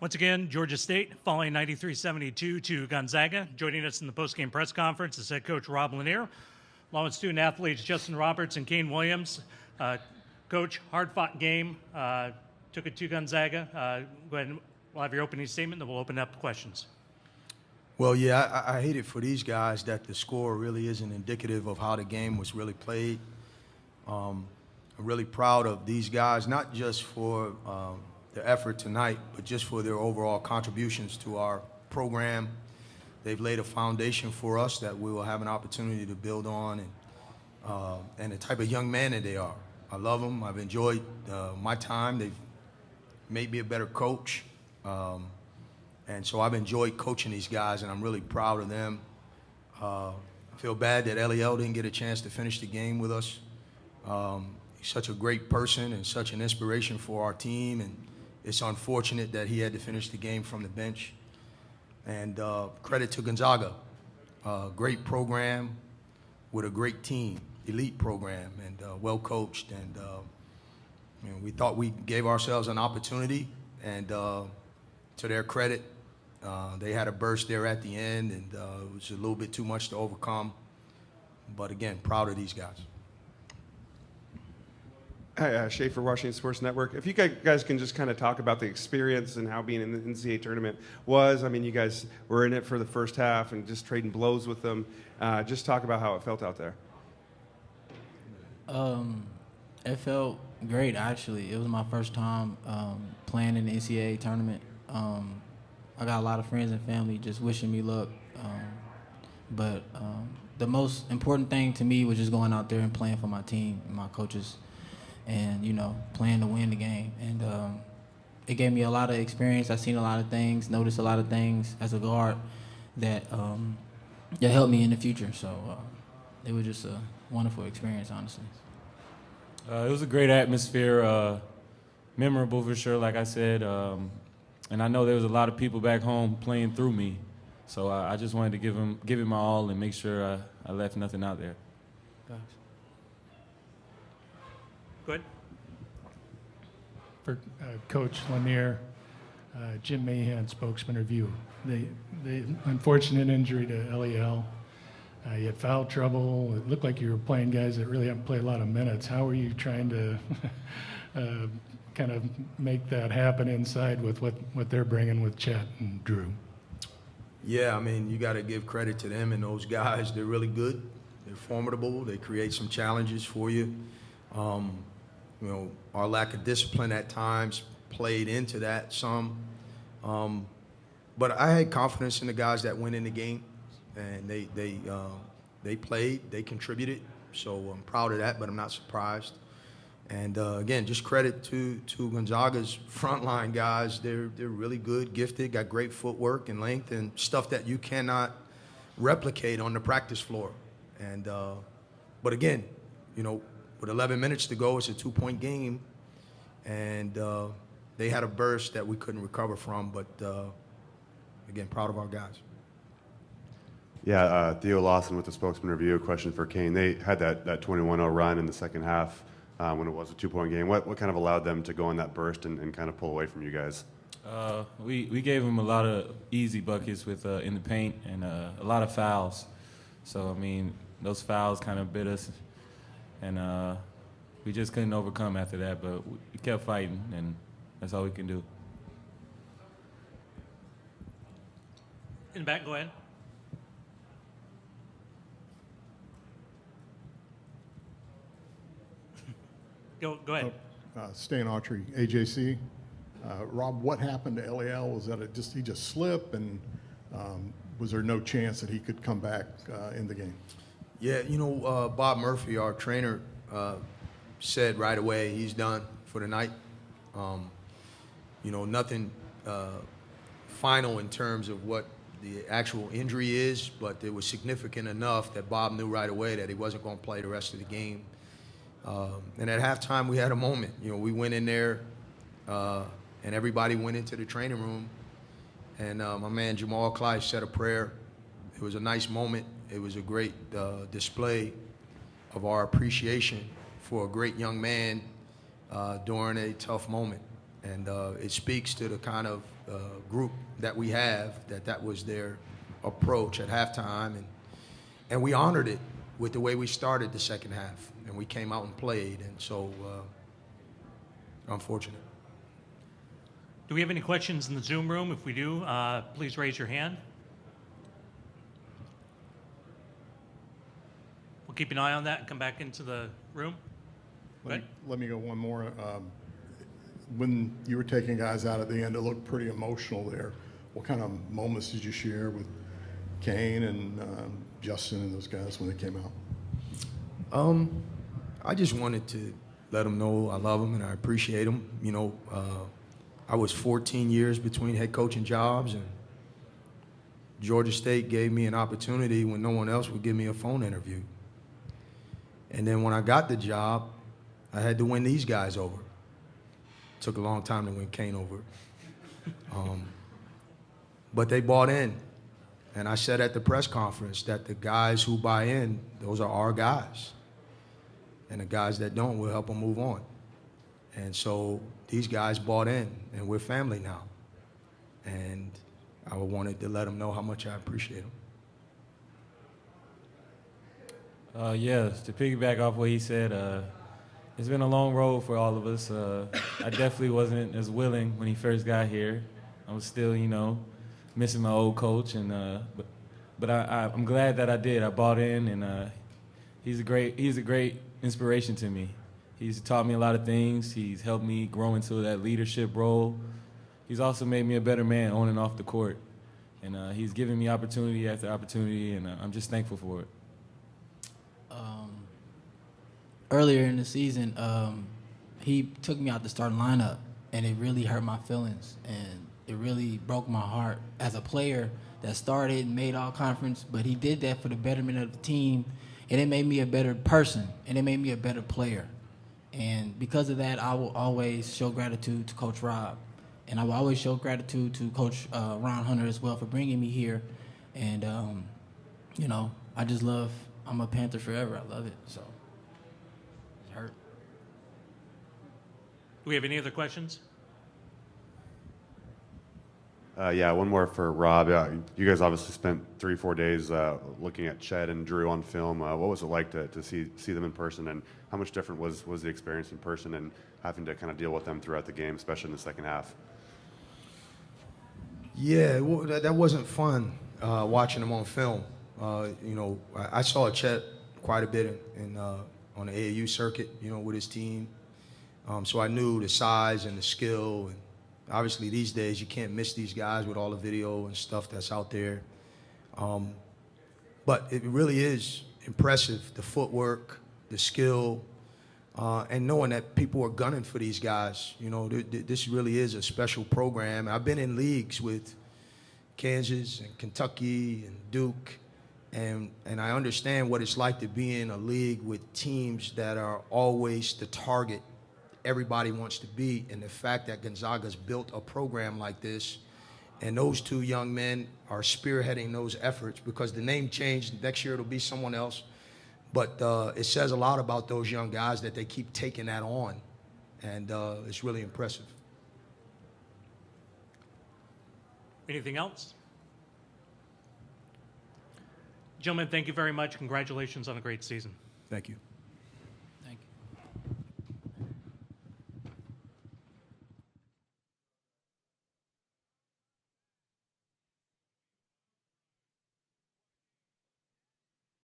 Once again, Georgia State falling 93-72 to Gonzaga. Joining us in the postgame press conference is head coach Rob Lanier, along with student athletes Justin Roberts and Kane Williams. Coach, hard-fought game. Took it to Gonzaga. Go ahead and we'll have your opening statement, then we'll open up questions. Well, yeah, I hate it for these guys that the score really isn't indicative of how the game was really played. I'm really proud of these guys, not just for their effort tonight, but just for their overall contributions to our program. They've laid a foundation for us that we will have an opportunity to build on, and the type of young man that they are. I love them. I've enjoyed my time. They've made me a better coach. And so I've enjoyed coaching these guys, and I'm really proud of them. I feel bad that LEL didn't get a chance to finish the game with us. He's such a great person and such an inspiration for our team, and it's unfortunate that he had to finish the game from the bench. And credit to Gonzaga, great program with a great team, elite program, and well coached. And we thought we gave ourselves an opportunity, and to their credit, they had a burst there at the end, and it was a little bit too much to overcome. But again, proud of these guys. Hi, Schaefer, Washington Sports Network. If you guys can just kind of talk about the experience and how being in the NCAA tournament was. I mean, you guys were in it for the first half and just trading blows with them. Just talk about how it felt out there. It felt great, actually. It was my first time playing in the NCAA tournament. I got a lot of friends and family just wishing me luck. But the most important thing to me was just going out there and playing for my team and my coaches and, playing to win the game. And it gave me a lot of experience. I've seen a lot of things, noticed a lot of things as a guard that helped me in the future. So it was just a wonderful experience, honestly. It was a great atmosphere, memorable for sure, like I said. And I know there was a lot of people back home playing through me. So I just wanted to give it my all and make sure I left nothing out there. Gosh. Go ahead. For Coach Lanier, Jim Mahan, spokesman review. The unfortunate injury to LEL. You had foul trouble. It looked like you were playing guys that really haven't played a lot of minutes. How are you trying to kind of make that happen inside with what they're bringing with Chet and Drew? Yeah, I mean, you got to give credit to them and those guys. They're really good. They're formidable. They create some challenges for you. Our lack of discipline at times played into that some. But I had confidence in the guys that went in the game, and they played, they contributed. So I'm proud of that, but I'm not surprised. And again, just credit to Gonzaga's frontline guys. They're really good, gifted, got great footwork and length and stuff that you cannot replicate on the practice floor. And but again, with 11 minutes to go, it's a 2-point game, and they had a burst that we couldn't recover from. But again, proud of our guys. Yeah, Theo Lawson with the Spokesman Review. Question for Kane. They had that 21-0 run in the second half when it was a 2-point game. What kind of allowed them to go on that burst and kind of pull away from you guys? We gave them a lot of easy buckets with in the paint and a lot of fouls. So, I mean, those fouls kind of bit us, and we just couldn't overcome after that. But we kept fighting, and that's all we can do. In the back, go ahead. Go ahead. Stan Autry, AJC. Rob, what happened to LEL? Was that he just slipped, and was there no chance that he could come back in the game? Yeah, Bob Murphy, our trainer, said right away he's done for the night. Nothing final in terms of what the actual injury is, but it was significant enough that Bob knew right away that he wasn't going to play the rest of the game. And at halftime, we had a moment. We went in there, and everybody went into the training room, and my man Jamal Clyde said a prayer. It was a nice moment. It was a great display of our appreciation for a great young man during a tough moment. And it speaks to the kind of group that we have, that was their approach at halftime, and we honored it with the way we started the second half, and we came out and played, and so unfortunate. Do we have any questions in the Zoom room? If we do, please raise your hand. We'll keep an eye on that and come back into the room. Let me go one more. When you were taking guys out at the end, it looked pretty emotional there. What kind of moments did you share with Kane and Justin and those guys when they came out? I just wanted to let them know I love them and I appreciate them. You know, I was 14 years between head coaching jobs, and Georgia State gave me an opportunity when no one else would give me a phone interview. And then when I got the job, I had to win these guys over. Took a long time to win Kane over. But they bought in. And I said at the press conference that the guys who buy in, those are our guys. And the guys that don't, we'll help them move on. And so these guys bought in, and we're family now. And I wanted to let them know how much I appreciate them. Yeah, to piggyback off what he said, it's been a long road for all of us. I definitely wasn't as willing when he first got here. I was still, you know, missing my old coach, and but I'm glad that I did. I bought in, and he's a great inspiration to me. He's taught me a lot of things. He's helped me grow into that leadership role. He's also made me a better man on and off the court, and he's given me opportunity after opportunity, and I'm just thankful for it. Earlier in the season, he took me out the starting lineup, and it really hurt my feelings, and it really broke my heart as a player that started and made all conference, but he did that for the betterment of the team, and it made me a better person, and it made me a better player. And because of that, I will always show gratitude to Coach Rob, and I will always show gratitude to Coach Ron Hunter as well for bringing me here. And, you know, I'm a Panther forever. I love it, so. Hurt. Do we have any other questions? Yeah, one more for Rob. You guys obviously spent 3-4 days looking at Chet and Drew on film. What was it like to see them in person, and how much different was the experience in person and having to kind of deal with them throughout the game, especially in the second half? Yeah, well, that wasn't fun watching them on film. You know, I saw Chet quite a bit on the AAU circuit, you know, with his team. So I knew the size and the skill, and obviously these days you can't miss these guys with all the video and stuff that's out there. But it really is impressive, the footwork, the skill, and knowing that people are gunning for these guys. You know, this really is a special program. I've been in leagues with Kansas and Kentucky and Duke, and I understand what it's like to be in a league with teams that are always the target everybody wants to be. And the fact that Gonzaga's built a program like this, and those two young men are spearheading those efforts, because the name changed. Next year it'll be someone else. But it says a lot about those young guys that they keep taking that on. And it's really impressive. Anything else? Gentlemen, thank you very much. Congratulations on a great season. Thank you.